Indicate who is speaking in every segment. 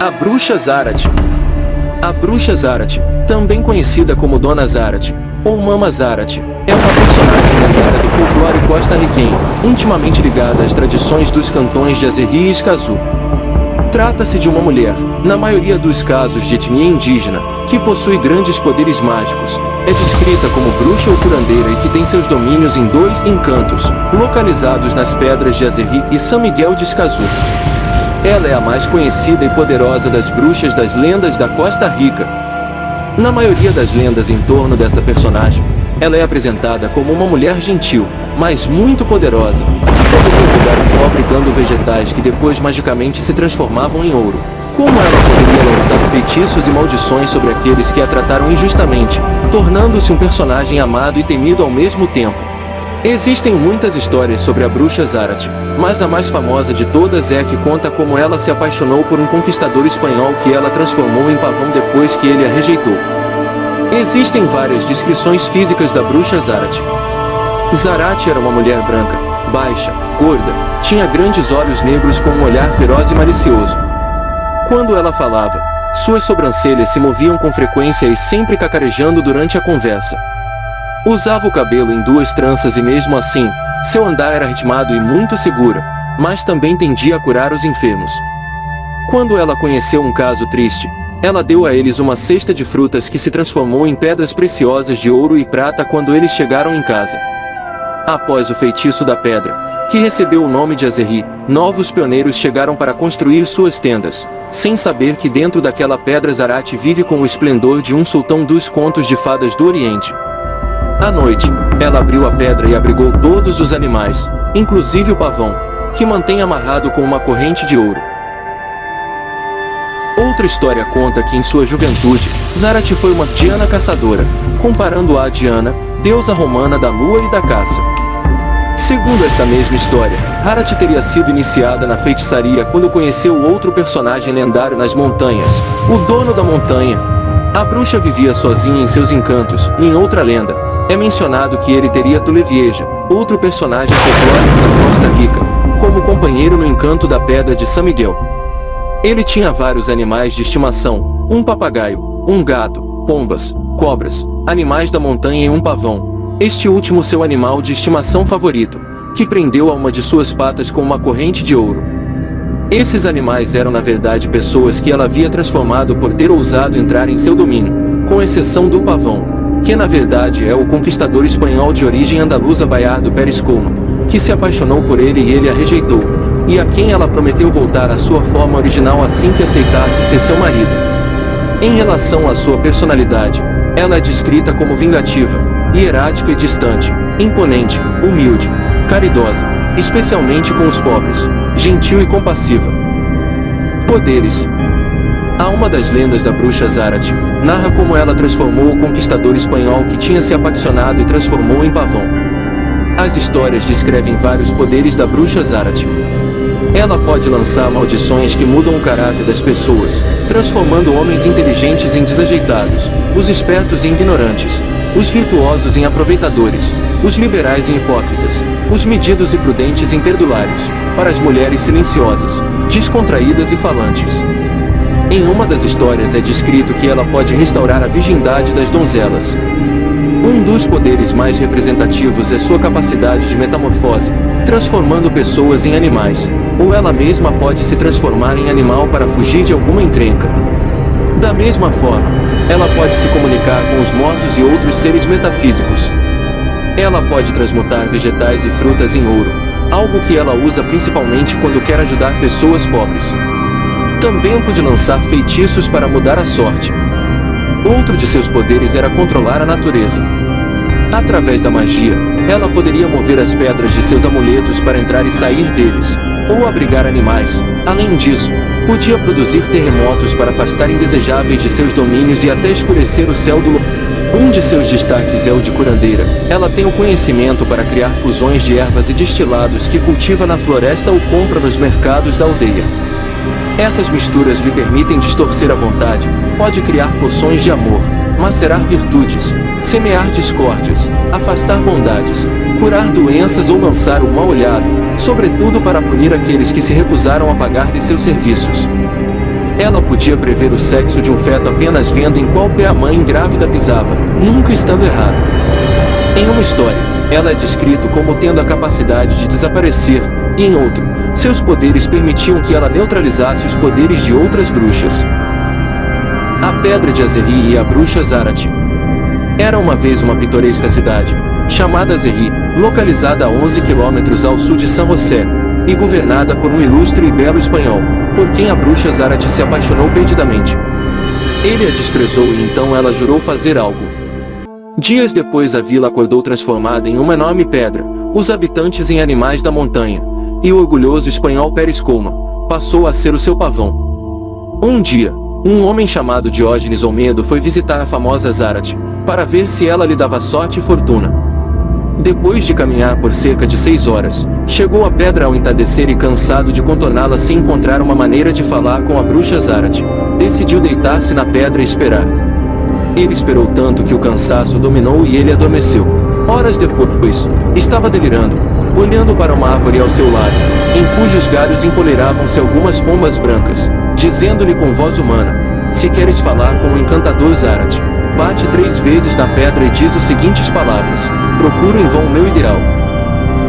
Speaker 1: A Bruxa Zarate. A Bruxa Zarate, também conhecida como Dona Zarate, ou Mama Zarate, é uma personagem lendária do folclore costarriquenho, intimamente ligada às tradições dos cantões de Azerri e Escazú. Trata-se de uma mulher, na maioria dos casos de etnia indígena, que possui grandes poderes mágicos. É descrita como bruxa ou curandeira e que tem seus domínios em 2 encantos, localizados nas pedras de Azerri e São Miguel de Escazú. Ela é a mais conhecida e poderosa das bruxas das lendas da Costa Rica. Na maioria das lendas em torno dessa personagem, ela é apresentada como uma mulher gentil, mas muito poderosa, que poderia ajudar o pobre dando vegetais que depois magicamente se transformavam em ouro. Como ela poderia lançar feitiços e maldições sobre aqueles que a trataram injustamente, tornando-se um personagem amado e temido ao mesmo tempo. Existem muitas histórias sobre a Bruxa Zarate, mas a mais famosa de todas é a que conta como ela se apaixonou por um conquistador espanhol que ela transformou em pavão depois que ele a rejeitou. Existem várias descrições físicas da Bruxa Zarate. Zarate era uma mulher branca, baixa, gorda, tinha grandes olhos negros com um olhar feroz e malicioso. Quando ela falava, suas sobrancelhas se moviam com frequência e sempre cacarejando durante a conversa. Usava o cabelo em 2 tranças e mesmo assim, seu andar era ritmado e muito segura, mas também tendia a curar os enfermos. Quando ela conheceu um caso triste, ela deu a eles uma cesta de frutas que se transformou em pedras preciosas de ouro e prata quando eles chegaram em casa. Após o feitiço da pedra, que recebeu o nome de Azerri, novos pioneiros chegaram para construir suas tendas, sem saber que dentro daquela pedra Zarate vive com o esplendor de um sultão dos contos de fadas do Oriente. À noite, ela abriu a pedra e abrigou todos os animais, inclusive o pavão, que mantém amarrado com uma corrente de ouro. Outra história conta que em sua juventude, Zarate foi uma Diana caçadora, comparando-a a Diana, deusa romana da lua e da caça. Segundo esta mesma história, Zarate teria sido iniciada na feitiçaria quando conheceu outro personagem lendário nas montanhas, o Dono da Montanha. A bruxa vivia sozinha em seus encantos, e em outra lenda, é mencionado que ele teria Tulevieja, outro personagem folclórico da Costa Rica, como companheiro no encanto da Pedra de São Miguel. Ele tinha vários animais de estimação, um papagaio, um gato, pombas, cobras, animais da montanha e um pavão, este último seu animal de estimação favorito, que prendeu a uma de suas patas com uma corrente de ouro. Esses animais eram na verdade pessoas que ela havia transformado por ter ousado entrar em seu domínio, com exceção do pavão, que na verdade é o conquistador espanhol de origem andaluza Bayardo Pérez Colman, que se apaixonou por ele e ele a rejeitou, e a quem ela prometeu voltar à sua forma original assim que aceitasse ser seu marido. Em relação à sua personalidade, ela é descrita como vingativa, hierática e distante, imponente, humilde, caridosa, especialmente com os pobres, gentil e compassiva. Poderes. Há uma das lendas da Bruxa Zarate, narra como ela transformou o conquistador espanhol que tinha se apaixonado e transformou em pavão. As histórias descrevem vários poderes da Bruxa Zarate. Ela pode lançar maldições que mudam o caráter das pessoas, transformando homens inteligentes em desajeitados, os espertos em ignorantes, os virtuosos em aproveitadores, os liberais em hipócritas, os medidos e prudentes em perdulários, para as mulheres silenciosas, descontraídas e falantes. Em uma das histórias é descrito que ela pode restaurar a virgindade das donzelas. Um dos poderes mais representativos é sua capacidade de metamorfose, transformando pessoas em animais, ou ela mesma pode se transformar em animal para fugir de alguma encrenca. Da mesma forma, ela pode se comunicar com os mortos e outros seres metafísicos. Ela pode transmutar vegetais e frutas em ouro, algo que ela usa principalmente quando quer ajudar pessoas pobres. Também pode lançar feitiços para mudar a sorte. Outro de seus poderes era controlar a natureza. Através da magia, ela poderia mover as pedras de seus amuletos para entrar e sair deles, ou abrigar animais. Além disso, podia produzir terremotos para afastar indesejáveis de seus domínios e até escurecer o céu do lugar. Um de seus destaques é o de curandeira. Ela tem o conhecimento para criar fusões de ervas e destilados que cultiva na floresta ou compra nos mercados da aldeia. Essas misturas lhe permitem distorcer a vontade, pode criar poções de amor, macerar virtudes, semear discórdias, afastar bondades, curar doenças ou lançar o mal-olhado, sobretudo para punir aqueles que se recusaram a pagar-lhe seus serviços. Ela podia prever o sexo de um feto apenas vendo em qual pé a mãe grávida pisava, nunca estando errado. Em uma história, ela é descrita como tendo a capacidade de desaparecer, e em outro, seus poderes permitiam que ela neutralizasse os poderes de outras bruxas. A Pedra de Azerri e a Bruxa Zarate. Era uma vez uma pitoresca cidade, chamada Azerri, localizada a 11 quilômetros ao sul de São José, e governada por um ilustre e belo espanhol, por quem a Bruxa Zarate se apaixonou perdidamente. Ele a desprezou e então ela jurou fazer algo. Dias depois a vila acordou transformada em uma enorme pedra, os habitantes em animais da montanha, e o orgulhoso espanhol Pérez Colma passou a ser o seu pavão. Um dia, um homem chamado Diógenes Olmedo foi visitar a famosa Zarate, para ver se ela lhe dava sorte e fortuna. Depois de caminhar por cerca de 6 horas, chegou à pedra ao entardecer e cansado de contorná-la sem encontrar uma maneira de falar com a bruxa Zarate, decidiu deitar-se na pedra e esperar. Ele esperou tanto que o cansaço dominou e ele adormeceu. Horas depois, estava delirando, olhando para uma árvore ao seu lado, em cujos galhos empoleiravam-se algumas pombas brancas, dizendo-lhe com voz humana: "Se queres falar com o encantador Zarate, bate 3 vezes na pedra e diz as seguintes palavras: procuro em vão o meu ideal."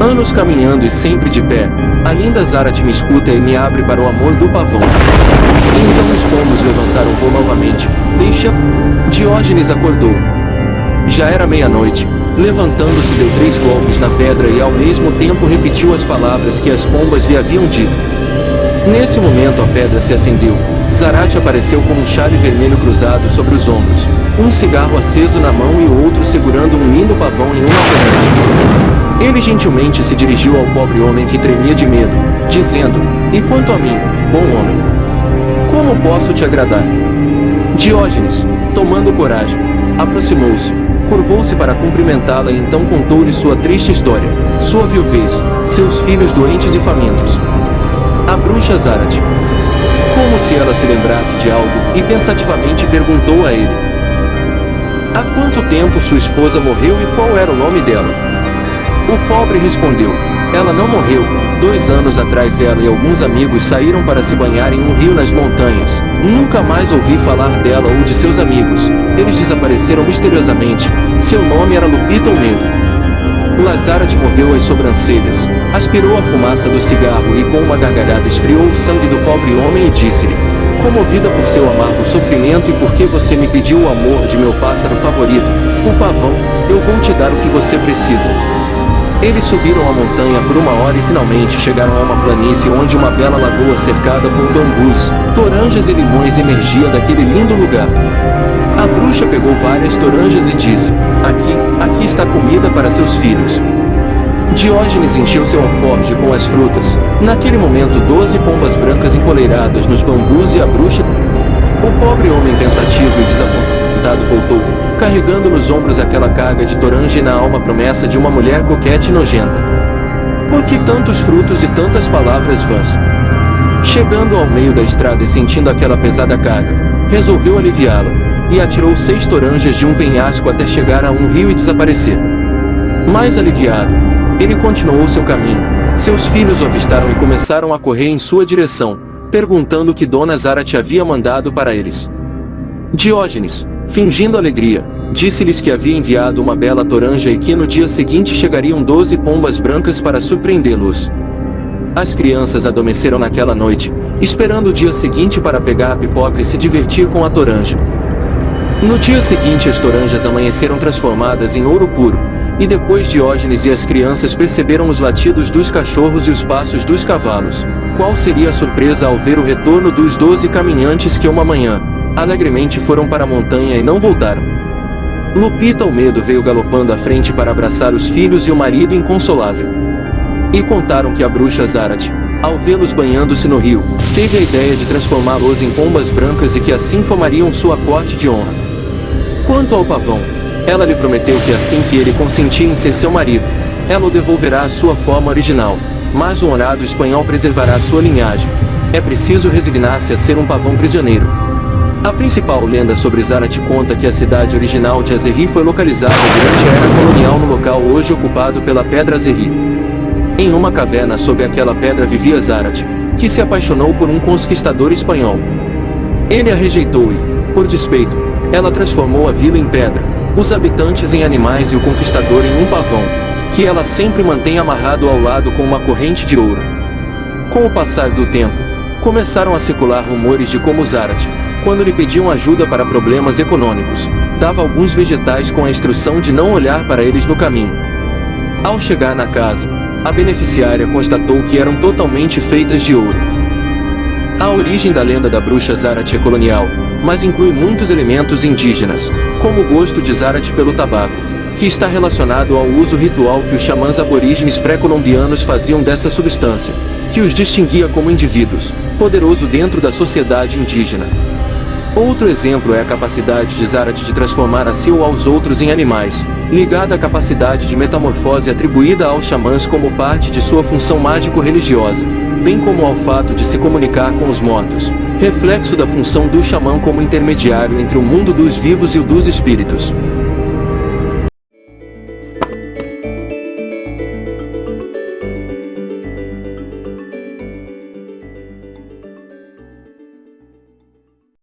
Speaker 1: Anos caminhando e sempre de pé, a linda Zarate me escuta e me abre para o amor do pavão. Então os pombos levantaram voo novamente, deixando... Diógenes acordou. Já era meia-noite. Levantando-se deu 3 golpes na pedra e ao mesmo tempo repetiu as palavras que as pombas lhe haviam dito. Nesse momento a pedra se acendeu. Zarate apareceu com um chale vermelho cruzado sobre os ombros, um cigarro aceso na mão e o outro segurando um lindo pavão em uma corrente. Ele gentilmente se dirigiu ao pobre homem que tremia de medo, dizendo: "E quanto a mim, bom homem? Como posso te agradar?" Diógenes, tomando coragem, aproximou-se, curvou-se para cumprimentá-la e então contou-lhe sua triste história, sua viuvez, seus filhos doentes e famintos. A bruxa Zarate, como se ela se lembrasse de algo, e pensativamente perguntou a ele: há quanto tempo sua esposa morreu e qual era o nome dela? O pobre respondeu: ela não morreu. 2 anos atrás ela e alguns amigos saíram para se banhar em um rio nas montanhas. Nunca mais ouvi falar dela ou de seus amigos. Eles desapareceram misteriosamente. Seu nome era Lupita Olmedo. Lazarate moveu as sobrancelhas, aspirou a fumaça do cigarro e com uma gargalhada esfriou o sangue do pobre homem e disse-lhe: comovida por seu amargo sofrimento e porque você me pediu o amor de meu pássaro favorito, o pavão, eu vou te dar o que você precisa. Eles subiram a montanha por 1 hora e finalmente chegaram a uma planície onde uma bela lagoa cercada por bambus, toranjas e limões emergia daquele lindo lugar. A bruxa pegou várias toranjas e disse: aqui está comida para seus filhos. Diógenes encheu seu alforje com as frutas. Naquele momento 12 pombas brancas empoleiradas nos bambus e a bruxa... O pobre homem pensativo e desapontado voltou, carregando nos ombros aquela carga de toranja e na alma a promessa de uma mulher coquete e nojenta. Por que tantos frutos e tantas palavras vãs? Chegando ao meio da estrada e sentindo aquela pesada carga, resolveu aliviá-la, e atirou 6 toranjas de um penhasco até chegar a um rio e desaparecer. Mais aliviado, ele continuou seu caminho. Seus filhos o avistaram e começaram a correr em sua direção, perguntando o que Dona Zarate havia mandado para eles. Diógenes, fingindo alegria, disse-lhes que havia enviado uma bela toranja e que no dia seguinte chegariam 12 pombas brancas para surpreendê-los. As crianças adormeceram naquela noite, esperando o dia seguinte para pegar a pipoca e se divertir com a toranja. No dia seguinte as toranjas amanheceram transformadas em ouro puro, e depois Diógenes e as crianças perceberam os latidos dos cachorros e os passos dos cavalos. Qual seria a surpresa ao ver o retorno dos 12 caminhantes que uma manhã, alegremente foram para a montanha e não voltaram. Lupita Olmedo veio galopando à frente para abraçar os filhos e o marido inconsolável. E contaram que a bruxa Zarate, ao vê-los banhando-se no rio, teve a ideia de transformá-los em pombas brancas e que assim formariam sua corte de honra. Quanto ao pavão, ela lhe prometeu que assim que ele consentir em ser seu marido, ela o devolverá à sua forma original, mas o honrado espanhol preservará sua linhagem. É preciso resignar-se a ser um pavão prisioneiro. A principal lenda sobre Zarate conta que a cidade original de Azerri foi localizada durante a era colonial no local hoje ocupado pela Pedra Azerri. Em uma caverna sob aquela pedra vivia Zarate, que se apaixonou por um conquistador espanhol. Ele a rejeitou e, por despeito, ela transformou a vila em pedra, os habitantes em animais e o conquistador em um pavão, que ela sempre mantém amarrado ao lado com uma corrente de ouro. Com o passar do tempo, começaram a circular rumores de como Zarat, quando lhe pediam ajuda para problemas econômicos, dava alguns vegetais com a instrução de não olhar para eles no caminho. Ao chegar na casa, a beneficiária constatou que eram totalmente feitas de ouro. A origem da lenda da bruxa Zarat é colonial, mas inclui muitos elementos indígenas, como o gosto de Zarat pelo tabaco, que está relacionado ao uso ritual que os xamãs aborígenes pré-colombianos faziam dessa substância, que os distinguia como indivíduos, poderoso dentro da sociedade indígena. Outro exemplo é a capacidade de Zarat de transformar a si ou aos outros em animais, ligada à capacidade de metamorfose atribuída aos xamãs como parte de sua função mágico-religiosa, bem como ao fato de se comunicar com os mortos, reflexo da função do xamã como intermediário entre o mundo dos vivos e o dos espíritos.